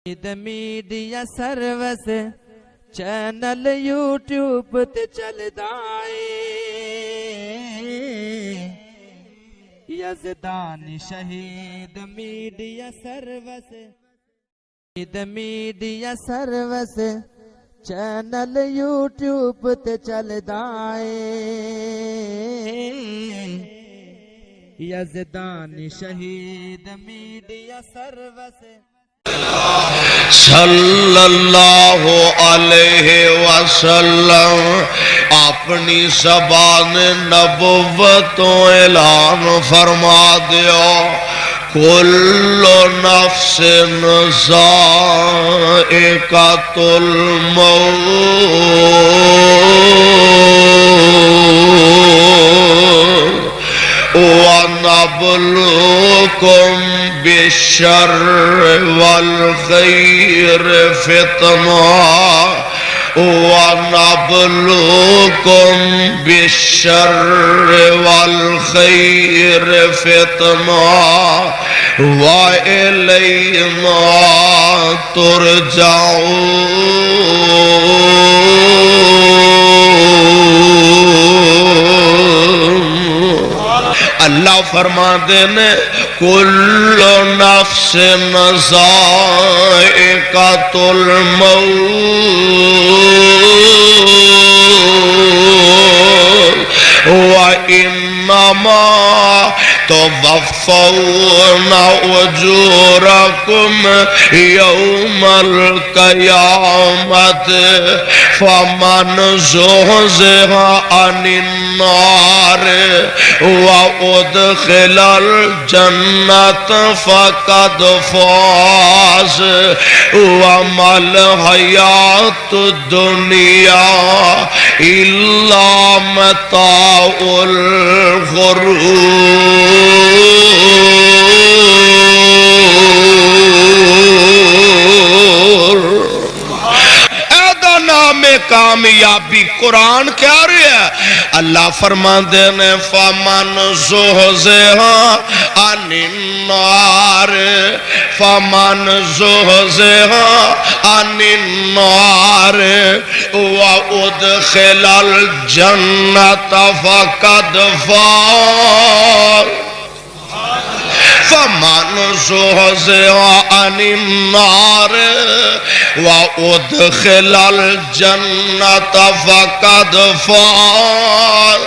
Media service channel YouTube تے چلدا اے یزدان شہید میڈیا سروس چینل یوٹیوب تے چلدا اے یزدان شہید میڈیا سروس صلی اللہ علیہ وسلم اپنی زبان نبوت اعلان فرما دیو کل نفس ذائقۃ الموت وَنَبْلُوكُمْ بِالشَّرِّ وَالْخَيْرِ فِتْنَةً وَنَبْلُوكُمْ بِالشَّرِّ وَالْخَيْرِ فِتْنَةً وَإِلَيْنَا تُرْجَعُونَ اللہ فرما دینے کل نفس ذائقۃ الموت وَإِنَّمَا توفون أجوركم يوم القيامة فمن زحزح عن النار وأدخل الجنة فقد فاز وما الحياة الدنيا إلا متاع الغرور نام کامیابی قرآن کیا رہی ہے اللہ فرما دینے فمن زحزح عن النار فمن زحزح عن النار وادخل الجنة فقد فاز فمن زحزح عن النار وادخل الجنة فقد فاز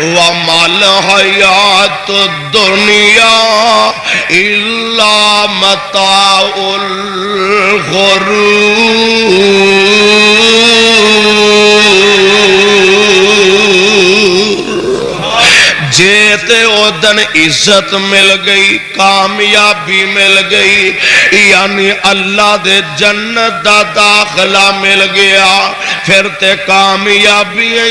وما الحياة الدنيا إلا متاع الغرور جیتے او دن عزت مل گئی کامیابی مل گئی یعنی اللہ دے جنت دا داخلہ مل گیا پھر تے کامیابیاں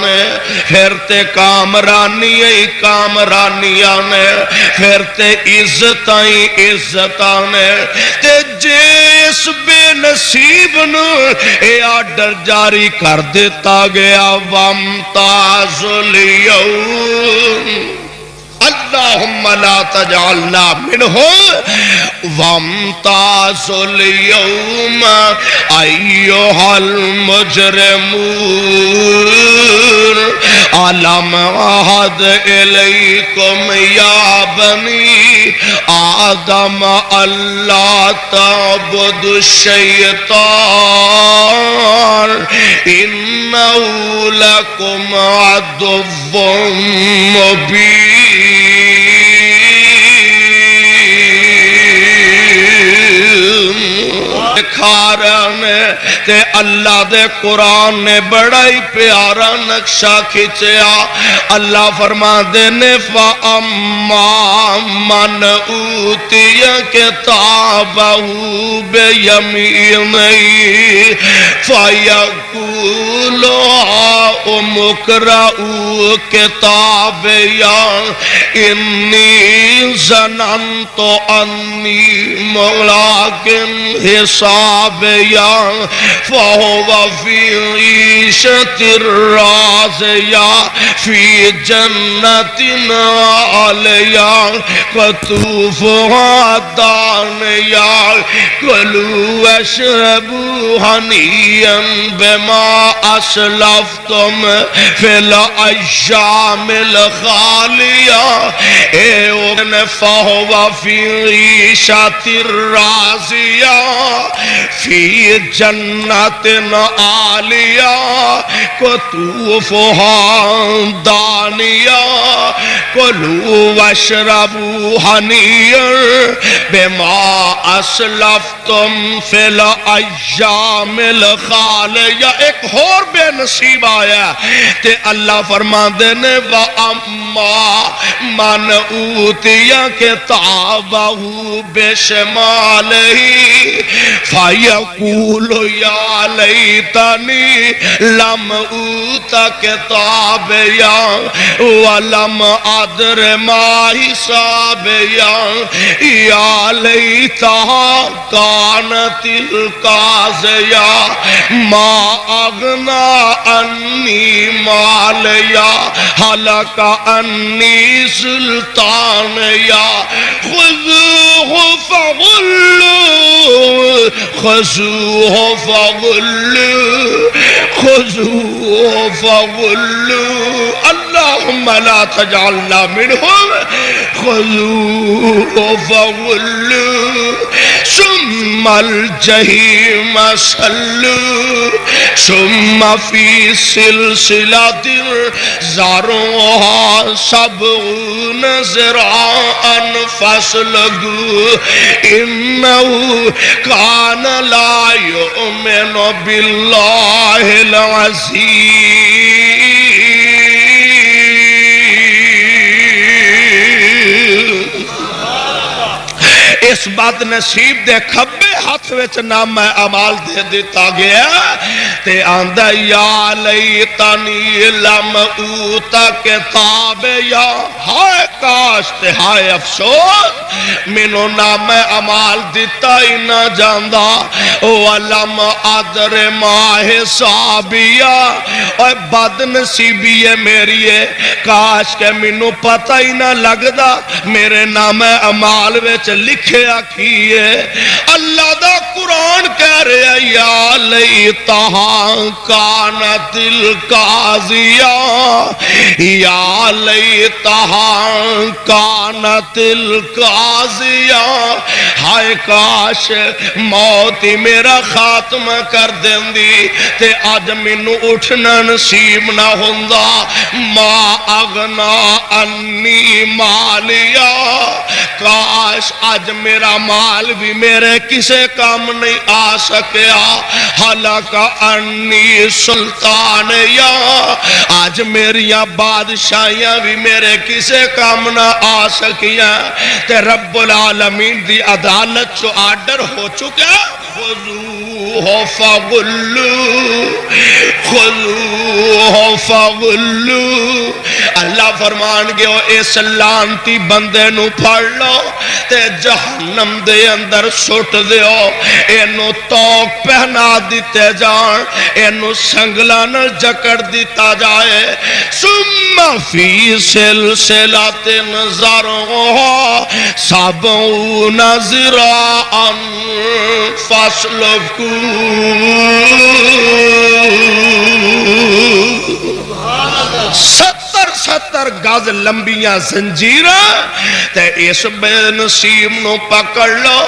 نے پھر تے کامرانیاں نے پھر تے عزتاں نے تے جس بے نصیب نو اے آرڈر جاری کر دیتا گیا وامتاز اليوم اللہم لا تجعلنا منہم وامتاز اليوم ایہا المجرمون علم عہد الیکم یا بنی آدم اللہ تعبد الشیطان انہو لکم عدو مبین تے اللہ دے قرآن نے بڑا ہی پیارا نقشہ کھچیا اللہ فرما دینے فَأَمَّا مَنْ أُوتِيَ كِتَابَهُ بِيَمِينِهِ فَيَقُولُ اقرؤوا کتابیا انی ظننت انی ملاق حسابیا فہو فی عیشۃ راضیہ فی جنت عالیہ قطوفہا دانیہ کلوا واشربوا ہنیئا بما اسلفتم فی الایام الخالیہ فہو فی عیشۃ راضیہ فی جنت عالیہ قطوفہا دانیہ کلوا واشربوا ہنیئا بما اسلفتم فی الایام الخالیہ۔ ایک اور بے نصیب آیا تے اللہ فرما دینے وَأَمَّا مَنْ أُوتِيَ كِتَابَهُ بِشِمَالِهِ فَيَقُولُ يَا لَيْتَنِي لَمْ أُوتَ كِتَابِيَهْ وَلَمْ أَدْرِ مَا حِسَابِيَهْ يَا لَيْتَهَا كَانَتِ الْقَاضِيَةَ مَا أَغْنَى عَنِّي مَالِيَهْ هَلَكَ عَنِّي سُلْطَانِيَهْ خُذُوهُ فَغُلُّوهُ خُذُوهُ فَغُلُّوهُ خُذُوهُ فَغُلُّوهُ اللهم لا تجعلنا منهم خُذُوهُ فَغُلُّوهُ ثم الجحیم صلوه ثم فی سلسلۃ ذرعها 70 ذراعا فاسلکوه انه کان لا یؤمن باللہ العظیم۔ اس بد نصیب دے کھبے ہاتھ وچ نام اعمال دے دیتا گیا تے آندہ یا لیتنی لم اوت کتابیا، ہائے کاش تے ہائے افسوس مینوں نام اعمال دیتا ہی نہ جاندا ولم ادر ما حسابیا، اور بد نصیبی ہے میری ہے کاش کہ مینوں پتہ ہی نہ لگدا میرے نام اعمال وچ لکھیا کی ہے۔ اللہ دا قرآن کہہ رہا یا لیتہا کانت القاضیہ، یا لیتہا کانت القاضیہ، ہائے کاش موت میرا خاتمہ کر دیندی تے آج مینوں اٹھنا نصیب نہ ہوندا۔ ما اغنا انی مالیہ، کاش آج میرا مال بھی میرے کسے کام نہیں آ سکیا۔ حلق انی سلطانیہ، آج میریاں بادشاہیاں بھی میرے کسے کام نہ آ سکیاں تے رب العالمین دی عدالت چو آرڈر ہو چکا۔ خذوہ فغلوہ خذوہ فغلوہ، اللہ فرمان گے اس لانتی بندے نو پھڑ لو تے جہنم دے اندر سٹ دیو، اینو توق پہنا دیتے جان، اینو سنگلان جکڑ دیتا جائے۔ ثم فی سلسلۃ ذرعها 70 ذراعا فاسلکوه، 70 گز لمبیاں زنجیراں تے اس بے نصیب نو پکڑ لو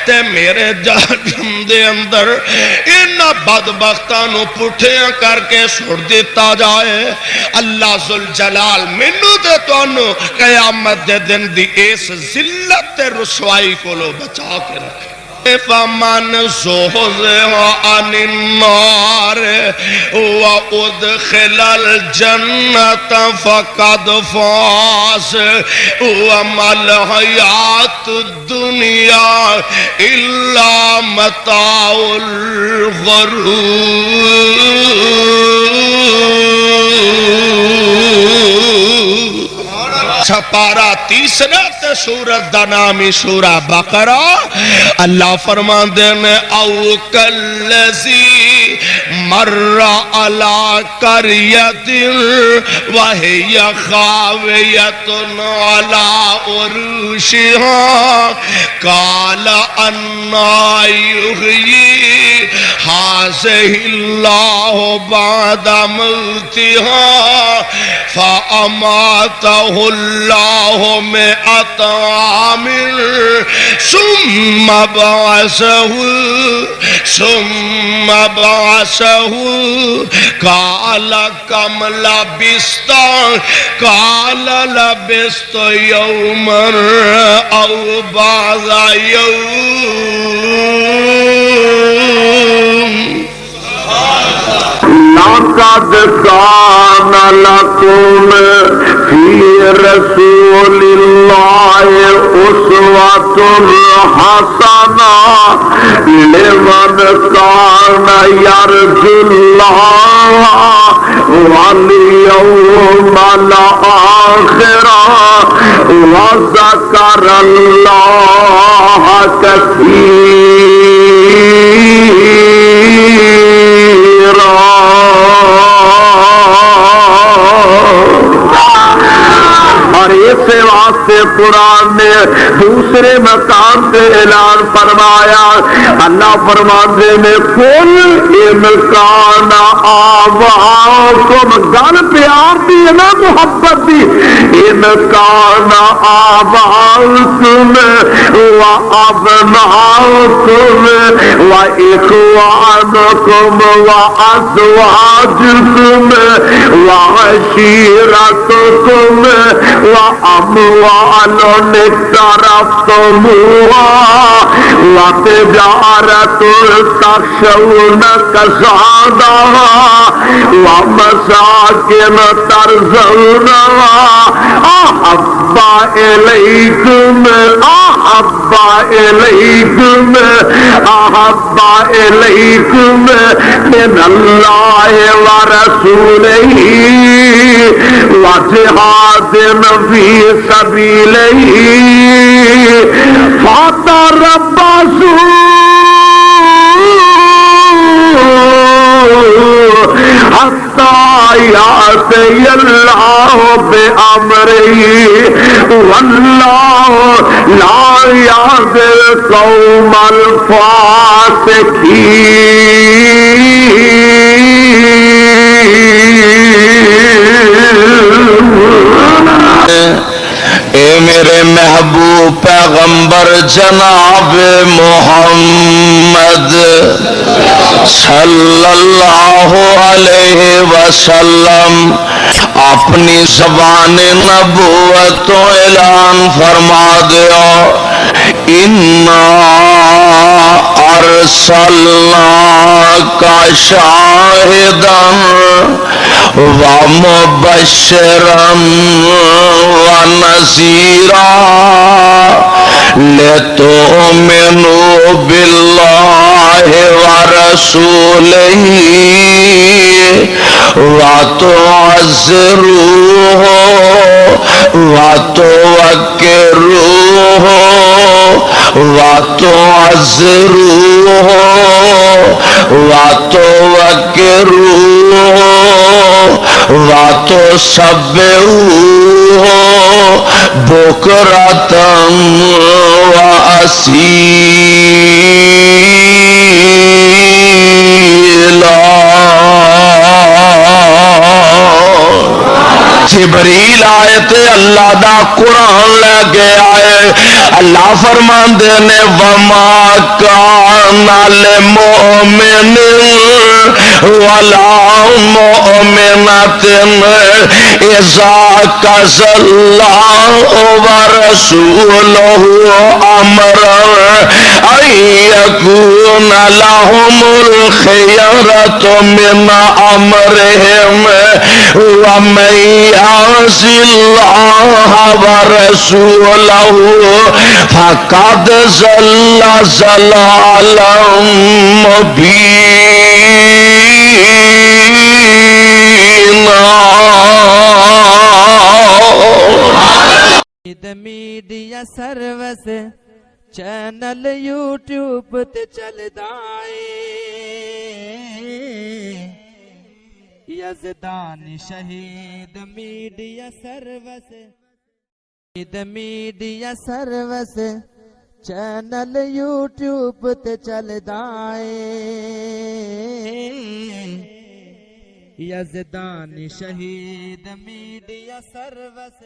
تے میرے جہنم دے اندر انہاں بدبختاں نو پٹھیاں کر کے سٹ دیتا جائے۔ اللہ ذوالجلال مینوں تے تانوں قیامت دے دن دی اس ذلت تے رسوائی کو لو بچا کے رکھے۔ فمن زحزح عن النار وأدخل الجنة فقد فاز وما الحياة الدنيا إلا متاع الغرور سپارہ تیسرا تے سورت دا نامی سورہ بقرہ اللہ فرماندے نے او کلذی مر علی قریۃ وہی خاویۃ علی عروشہا قال انا یحیی ھذہ اللہ بعد موتہا فاماتہ اللہ مئۃ عام ثم بعثہ قال کم لبثت قال لبثت یوما او بعض یوم لقد كان لكم في رسول الله أسوة حسنة لمن كان يرجو الله واليوم الآخر وذكر الله كثيرا. اور اسے واسطے قرآن نے دوسرے مقام سے اعلان فرمایا. اللہ فرماتے نے کل امکان آباؤکم گل پیار دی نا محبت دی امکان آباؤکم و ابناؤکم و اخوانکم و ازواجکم و عشیرتکم وأموال اقترفتموها وتجارة تخشون كسادها ومساكن ترضونها أحب إليكم من الله ورسوله وجهاد في سبيله فتربصوا حتى يأتي الله بأمره والله لا يهدي القوم الفاسقين. اے میرے محبوب پیغمبر جناب محمد صلی اللہ علیہ وسلم اپنی زبان نبوت تو اعلان فرما دیا انا ارسلناک شاہدا ومبشرا ونذیرا لتؤمنوا بالله ورسوله وتعزروه وتوقروه وتعزروه وتوقروه وتسبحوه بكرة وأصيلا. جبریل آئے تے اللہ دا قرآن لے کے آئے. اللہ فرماندے نے وما کان للمؤمن ولا مؤمنۃ اذا قضى الله ورسوله امرا ان يكون لهم الخيرة من أمرهم ومن يعص الله ورسوله فقد ضل ضلالا مبينا. میڈیا سروس چینل یوٹیوب تے چلدا اے یزدان شہید میڈیا سروس چینل یوٹیوب تے چلدا اے یزدان شہید میڈیا سروس